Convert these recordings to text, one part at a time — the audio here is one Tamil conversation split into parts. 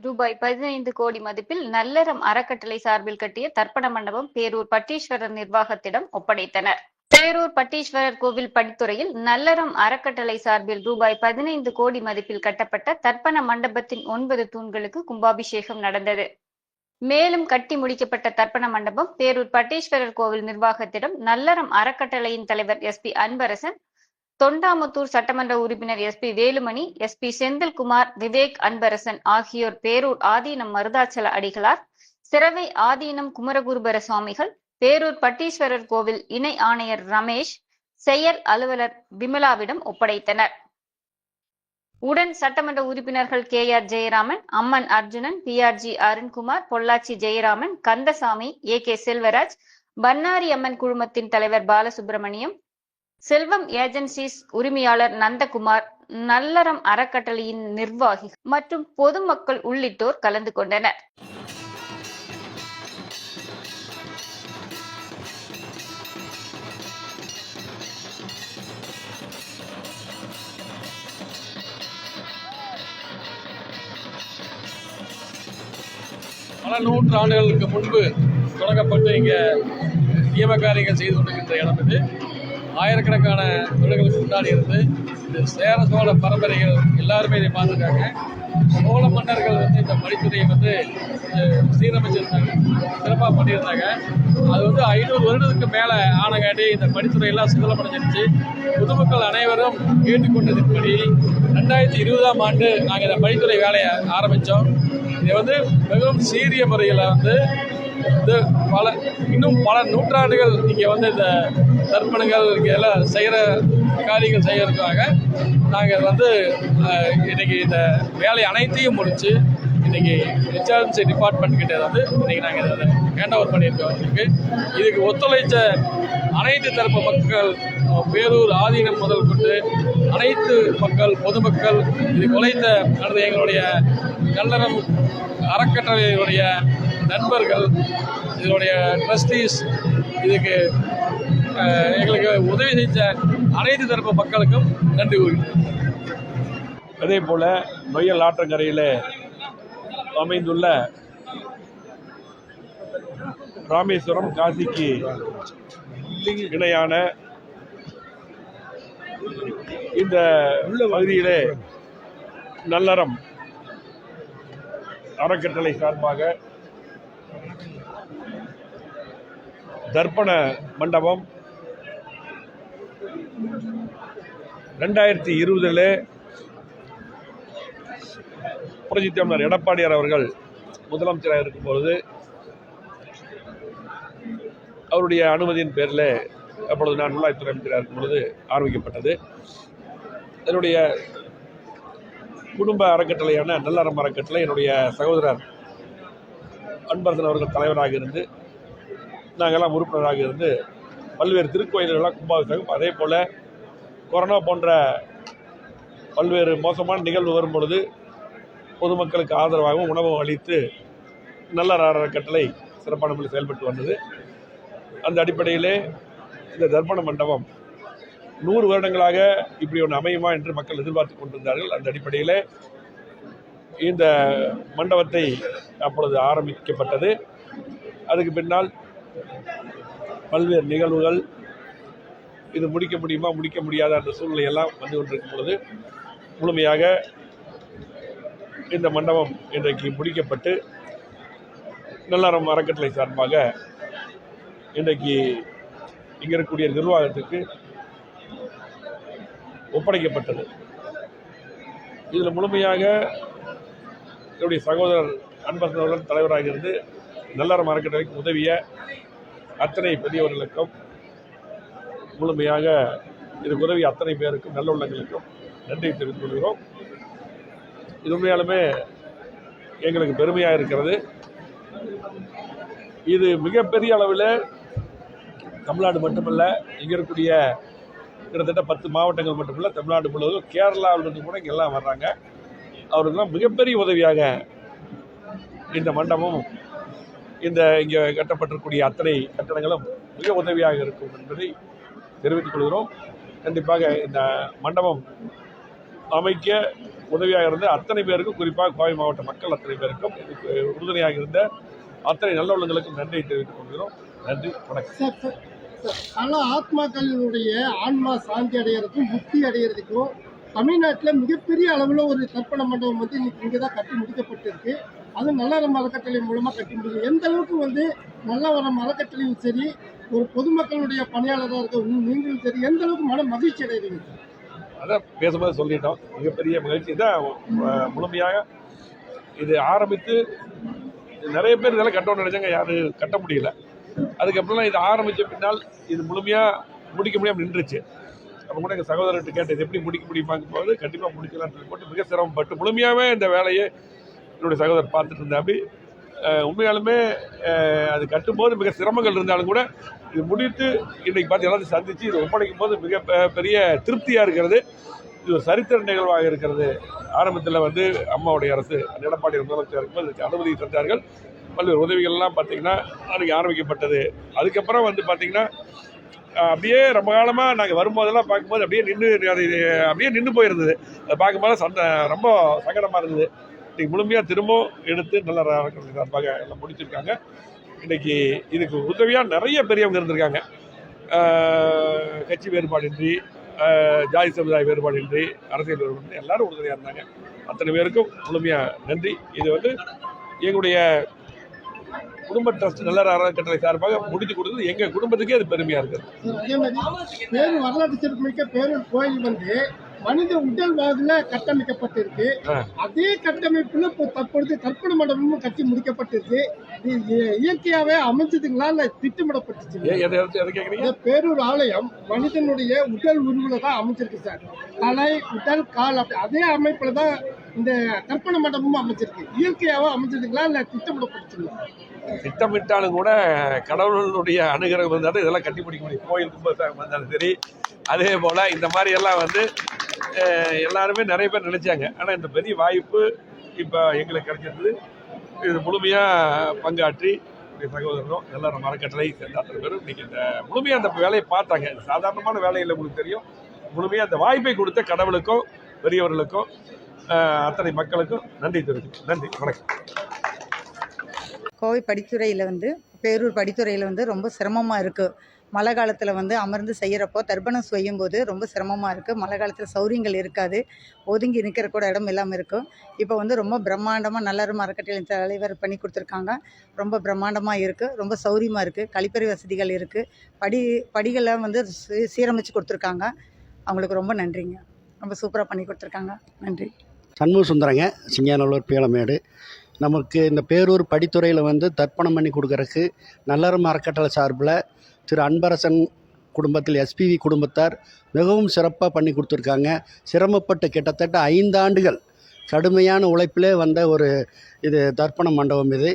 ரூபாய் 15 கோடி மதிப்பில் நல்லறம் அறக்கட்டளை சார்பில் கட்டிய தர்ப்பண மண்டபம் பேரூர் பட்டீஸ்வரர் நிர்வாகத்திடம் ஒப்படைத்தனர். பேரூர் பட்டீஸ்வரர் கோவில் படித்துறையில் நல்லறம் அறக்கட்டளை சார்பில் ரூபாய் 15 கோடி மதிப்பில் கட்டப்பட்ட தர்ப்பண மண்டபத்தின் 9 தூண்களுக்கு கும்பாபிஷேகம் நடந்தது. மேலும் கட்டி முடிக்கப்பட்ட தர்ப்பண மண்டபம் பேரூர் பட்டீஸ்வரர் கோவில் நிர்வாகத்திடம் நல்லறம் அறக்கட்டளையின் தலைவர் SP அன்பரசன், தொண்டாமுத்தூர் சட்டமன்ற உறுப்பினர் SP வேலுமணி, SP செந்தில்குமார், விவேக் அன்பரசன் ஆகியோர் பேரூர் ஆதீனம் மருதாச்சல அடிகளார், சிரவை ஆதீனம் குமரகுருபர சுவாமிகள், பேரூர் பட்டீஸ்வரர் கோவில் இணை ஆணையர் ரமேஷ், செயல் அலுவலர் விமலாவிடம் ஒப்படைத்தனர். உடன் சட்டமன்ற உறுப்பினர்கள் KR ஜெயராமன், அம்மன் அர்ஜுனன், PRG அருண்குமார், பொள்ளாச்சி ஜெயராமன், கந்தசாமி, AK செல்வராஜ், பன்னாரி அம்மன் குழுமத்தின் தலைவர் பாலசுப்பிரமணியம், செல்வம் ஏஜென்சிஸ் உரிமையாளர் நந்தகுமார், நல்லறம் அறக்கட்டளையின் நிர்வாகிகள் மற்றும் பொதுமக்கள் உள்ளிட்டோர் கலந்து கொண்டனர். பல நூற்றாண்டுகளுக்கு முன்பு தொடங்கப்பட்டு இங்கே நியம காரியங்கள் செய்து கொண்டிருக்கின்ற இடம் இது. ஆயிரக்கணக்கான தொழில்களுக்கு முன்னாடி இருந்து இந்த சேர சோழ பரம்பரைகள் எல்லாருமே இதை பார்த்துருக்காங்க. சோழ மன்னர்கள் இந்த படித்துறையை சீரமைச்சிருந்தாங்க, சிறப்பாக பண்ணியிருந்தாங்க. அது 500 வருடத்துக்கு மேலே ஆனங்காட்டி இந்த படித்துறையெல்லாம் சிதலமடைஞ்சிருச்சு. பொதுமக்கள் அனைவரும் கேட்டுக்கொண்டதின்படி 2020ஆம் ஆண்டு நாங்கள் இந்த படித்துறை வேலையை ஆரம்பித்தோம். இதை மிகவும் சீரிய முறையில் இன்னும் பல நூற்றாண்டுகள் இங்கே இந்த தர்ப்பணங்கள் இங்கே எல்லாம் செய்கிற காரியங்கள் செய்யறதுக்காக நாங்கள் இன்றைக்கி இந்த வேலை அனைத்தையும் முடித்து இன்றைக்கி HRMC டிபார்ட்மெண்ட் கிட்டே இன்றைக்கி நாங்கள் இதை ஹேண்ட் ஓவர் பண்ணியிருக்கோம். இதுக்கு ஒத்துழைச்ச அனைத்து தரப்பு மக்கள், பேரூர் ஆதீனம் முதல் கொண்டு அனைத்து மக்கள், பொதுமக்கள், இதுக்கு உழைத்த நடந்த எங்களுடைய நல்லறம் அறக்கட்டளையுடைய நண்பர்கள், இதனுடைய ட்ரஸ்டீஸ், இதுக்கு எங்களுக்கு உதவி செஞ்ச அனைத்து தரப்பு மக்களுக்கும் நன்றி கூறுகிறேன். அதே போல் நொய்யல் ஆற்றங்கரையில் அமைந்துள்ள ராமேஸ்வரம் காசிக்கு இணையான இந்த பகுதியிலே நல்லறம் அறக்கட்டளை சார்பாக தர்ப்பண மண்டபம் 2020 புரட்சி தமிழர் எடப்பாடியார் அவர்கள் முதலமைச்சராக இருக்கும்பொழுது அவருடைய அனுமதியின் பேரில் அப்பொழுது நான் உள்ளாட்சித்துறை அமைச்சராக இருக்கும் பொழுது ஆரம்பிக்கப்பட்டது. என்னுடைய குடும்ப அறக்கட்டளையான நல்லறம் அறக்கட்டளை என்னுடைய சகோதரர் அன்பரசன் அவர்கள் தலைவராக இருந்து நாங்கள்லாம் உறுப்பினராக இருந்து பல்வேறு திருக்கோயில்களாக கும்பாபிஷேகம், அதே போல் கொரோனா போன்ற பல்வேறு மோசமான நிகழ்வு வரும்பொழுது பொதுமக்களுக்கு ஆதரவாகவும் உணவும் அளித்து நல்லற அறக்கட்டளை சிறப்பான முறையில் செயல்பட்டு வந்தது. அந்த அடிப்படையிலே இந்த தர்ப்பண மண்டபம் 100 வருடங்களாக இப்படி ஒன்று அமையுமா என்று மக்கள் எதிர்பார்த்து கொண்டிருந்தார்கள். அந்த அடிப்படையில் இந்த மண்டபத்தை அப்பொழுது ஆரம்பிக்கப்பட்டது. அதுக்கு பின்னால் பல்வேறு நிகழ்வுகள், இது முடிக்க முடியுமா முடிக்க முடியாத அந்த சூழ்நிலையெல்லாம் வந்து கொண்டிருக்கும் பொழுது முழுமையாக இந்த மண்டபம் இன்றைக்கு முடிக்கப்பட்டு நல்லறம் அறக்கட்டளை சார்பாக இன்றைக்கு இங்கே இருக்கக்கூடிய நிர்வாகத்துக்கு ஒப்படைக்கப்பட்டது. இதில் முழுமையாக என்னுடைய சகோதரர் அன்பரசன் அவர்கள் தலைவராக இருந்து நல்லறம் அறக்கட்டளைக்கு உதவிய அத்தனை பெரியவர்களுக்கும், முழுமையாக இதுக்கு உதவிய அத்தனை பேருக்கும், நல்லுள்ளங்களுக்கும் நன்றி தெரிவித்துக் கொள்கிறோம். இது உண்மையாலுமே எங்களுக்கு பெருமையாக இருக்கிறது. இது மிகப்பெரிய அளவில் தமிழ்நாடு மட்டுமல்ல, இங்கே இருக்கக்கூடிய கிட்டத்தட்ட 10 மாவட்டங்கள் மட்டுமல்ல, தமிழ்நாடு முழுவதும் கேரளாவிலிருந்து கூட இங்கெல்லாம் வர்றாங்க. அவருக்கெல்லாம் மிகப்பெரிய உதவியாக இந்த மண்டபம், இந்த இங்கே கட்டப்பட்டிருக்கக்கூடிய அத்தனை கட்டடங்களும் மிக உதவியாக இருக்கும் என்பதை தெரிவித்துக் கொள்கிறோம். கண்டிப்பாக இந்த மண்டபம் அமைக்க உதவியாக இருந்த அத்தனை பேருக்கும், குறிப்பாக கோவை மாவட்ட மக்கள் அத்தனை பேருக்கும், இதுக்கு உறுதுணையாக இருந்த அத்தனை நல்லவர்களுக்கும் நன்றி தெரிவித்துக் கொள்கிறோம். நன்றி, வணக்கம். பல ஆத்மாக்களினுடைய ஆன்மா சாந்தி அடைகிறதுக்கும் முக்தி அடைகிறதுக்கும் தமிழ்நாட்டில் மிகப்பெரிய அளவில் ஒரு தர்ப்பண மண்டபம் வந்து இன்னைக்கு இங்கே தான் கட்டி முடிக்கப்பட்டிருக்கு. அது நல்லறம் அறக்கட்டளை மூலமாக கட்டி முடியும். எந்த அளவுக்கு வந்து நல்லவரம் அறக்கட்டளையும் சரி, ஒரு பொதுமக்களுடைய பணியாளராக இருக்க நீங்களும் சரி, எந்த அளவுக்கு மன மகிழ்ச்சி அடைகிறீங்க? அதான் பேசும்போது சொல்லிட்டோம், மிகப்பெரிய மகிழ்ச்சி தான். முழுமையாக இது ஆரம்பித்து நிறைய பேர் இதெல்லாம் கட்டணும்னு நினைச்சாங்க, யாரும் கட்ட முடியல. அதுக்கப்புறம் இது ஆரம்பித்த பின்னால் இது முழுமையாக முடிக்க முடியாமல் நின்றுச்சு. அப்போ கூட எங்கள் சகோதரர்கிட்ட கேட்டது எப்படி முடிக்க முடியுமாங்க போது கண்டிப்பாக முடிக்கலாம்னு சொல்லி போட்டு மிக சிரமப்பட்டு முழுமையாகவே இந்த வேலையை என்னுடைய சகோதரர் பார்த்துட்டு இருந்தா. அப்படி உண்மையாலுமே அது கட்டும்போது மிக சிரமங்கள் இருந்தாலும் கூட இது முடித்து இன்றைக்கி பார்த்து எல்லாத்தையும் சந்தித்து இது ஒப்படைக்கும் போது மிக பெரிய திருப்தியாக இருக்கிறது. இது ஒரு சரித்திர நிகழ்வாக இருக்கிறது. ஆரம்பத்தில் வந்து அம்மாவுடைய அரசு எடப்பாடி முதலமைச்சர் இருக்கும்போது இதுக்கு அனுமதி தந்தார்கள். பல்வேறு உதவிகள்லாம் பார்த்திங்கன்னா அன்றைக்கி ஆரம்பிக்கப்பட்டது. அதுக்கப்புறம் வந்து பார்த்திங்கன்னா அப்படியே ரொம்ப காலமாக நாங்கள் வரும்போதெல்லாம் பார்க்கும்போது அப்படியே நின்று போயிருந்தது. அதை பார்க்கும்போது ரொம்ப சங்கடமாக இருந்தது. இன்றைக்கி முழுமையாக திரும்பவும் எடுத்து நல்ல சார்பாக எல்லாம் முடிச்சிருக்காங்க. இன்றைக்கி இதுக்கு உதவியாக நிறைய பெரியவங்க இருந்திருக்காங்க. கட்சி வேறுபாடின்றி, ஜாதி சமுதாய வேறுபாடின்றி, அரசியல் வேறுபாடின்றி எல்லாரும் உறுதுணையாக இருந்தாங்க. அத்தனை பேருக்கும் முழுமையாக நன்றி. இது வந்து எங்களுடைய குடும்ப ட்ரஸ்ட் நல்ல அறக்கட்டளை சார்பாக முடித்து கொடுத்தது எங்கள் குடும்பத்துக்கே அது பெருமையாக இருக்குது. அதே மாதிரி பேரூர் வரலாற்று சிறப்புமிக்க பேரூர் கோயில் வந்து மனித உடல் வாகுல கட்டமைக்கப்பட்டிருக்கு. அதே கட்டமைப்புல இப்போ தற்பொழுது தர்ப்பண மண்டபமும் கட்டி முடிக்கப்பட்டிருக்கு. இது இயற்கையாவே அமைஞ்சதுங்களா இல்ல திட்டமிடப்பட்டுச்சு? பேரூர் ஆலயம் மனிதனுடைய உடல் உருவுல தான் அமைஞ்சிருக்கு சார். தலை, உடல், கால் அப்படி அதே அமைப்புல தான் இந்த தர்ப்பண மண்டபமும் அமைஞ்சிருக்கு. இயற்கையாவே அமைஞ்சதுங்களா இல்ல திட்டமிடப்பட்டுச்சுங்களா? திட்டமிட்டாலும் கூட கடவுளுடைய அனுகிரகம் இருந்தாலும் இதெல்லாம் கட்டி பிடிக்க முடியும். கோயில் கும்பசாகம் வந்தாலும் சரி, அதே போல் இந்த மாதிரி எல்லாம் வந்து எல்லாருமே நிறைய பேர் நினைச்சாங்க. ஆனால் இந்த பெரிய வாய்ப்பு இப்போ எங்களுக்கு கிடைச்சிருந்தது. இது முழுமையாக பங்காற்றி சகோதரரும் எல்லாரும் அறக்கட்டளை சேர்ந்த அத்தனை பேரும் இன்னைக்கு இந்த முழுமையாக அந்த வேலையை பார்த்தாங்க. சாதாரணமான வேலையில் உங்களுக்கு தெரியும். முழுமையாக அந்த வாய்ப்பை கொடுத்த கடவுளுக்கும் பெரியவர்களுக்கும் அத்தனை மக்களுக்கும் நன்றி தெரிவிக்கும். நன்றி, வணக்கம். கோவை படித்துறையில் வந்து பேரூர் படித்துறையில் வந்து ரொம்ப சிரமமாக இருக்குது. மழை காலத்தில் வந்து அமர்ந்து செய்கிறப்போ தர்ப்பணம் செய்யும்போது ரொம்ப சிரமமாக இருக்குது. மழை காலத்தில் சௌரியங்கள் இருக்காது, ஒதுங்கி நிற்கிற கூட இடம் இல்லாமல் இருக்கும். இப்போ வந்து ரொம்ப பிரம்மாண்டமாக நல்லறம் அறக்கட்டளை தலைவர் பண்ணி கொடுத்துருக்காங்க. ரொம்ப பிரம்மாண்டமாக இருக்குது, ரொம்ப சௌரியமாக இருக்குது. கழிப்பறை வசதிகள் இருக்குது. படிகளை வந்து சீரமைச்சு கொடுத்துருக்காங்க. அவங்களுக்கு ரொம்ப நன்றிங்க. ரொம்ப சூப்பராக பண்ணி கொடுத்துருக்காங்க. நன்றி. சண்முக சுந்தரங்க, சிங்காநல்லூர் பீளமேடு. நமக்கு இந்த பேரூர் படித்துறையில் வந்து தர்ப்பணம் பண்ணி கொடுக்கறதுக்கு நல்லறம் அறக்கட்டளை சார்பில் திரு அன்பரசன் குடும்பத்தில் எஸ்பிவி குடும்பத்தார் மிகவும் சிறப்பாக பண்ணி கொடுத்துருக்காங்க. சிரமப்பட்டு கிட்டத்தட்ட 5 ஆண்டுகள் கடுமையான உழைப்பிலே வந்த ஒரு இது தர்ப்பண மண்டபம். இது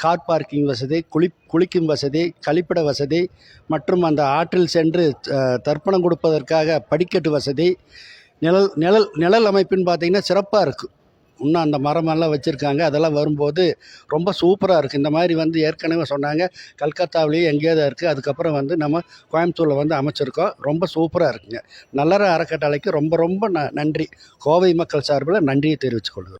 கார் பார்க்கிங் வசதி, குளிக்கும் வசதி, கழிப்பிட வசதி மற்றும் அந்த ஆற்றில் சென்று தர்ப்பணம் கொடுப்பதற்காக படிக்கட்டு வசதி, நிழல் அமைப்புன்னு பார்த்திங்கன்னா சிறப்பாக இருக்குது. இன்னும் அந்த மரமெல்லாம் வச்சுருக்காங்க. அதெல்லாம் வரும்போது ரொம்ப சூப்பராக இருக்குது. இந்த மாதிரி வந்து ஏற்கனவே சொன்னாங்க கல்கத்தாவிலேயே எங்கேயோ தான் இருக்குது. அதுக்கப்புறம் வந்து நம்ம கோயம்புத்தூரில் வந்து அமைச்சிருக்கோம். ரொம்ப சூப்பராக இருக்குங்க. நல்லற அறக்கட்டளைக்கு ரொம்ப ரொம்ப நன்றி. கோவை மக்கள் சார்பில் நன்றியை தெரிவித்துக் கொள்கிறோம்.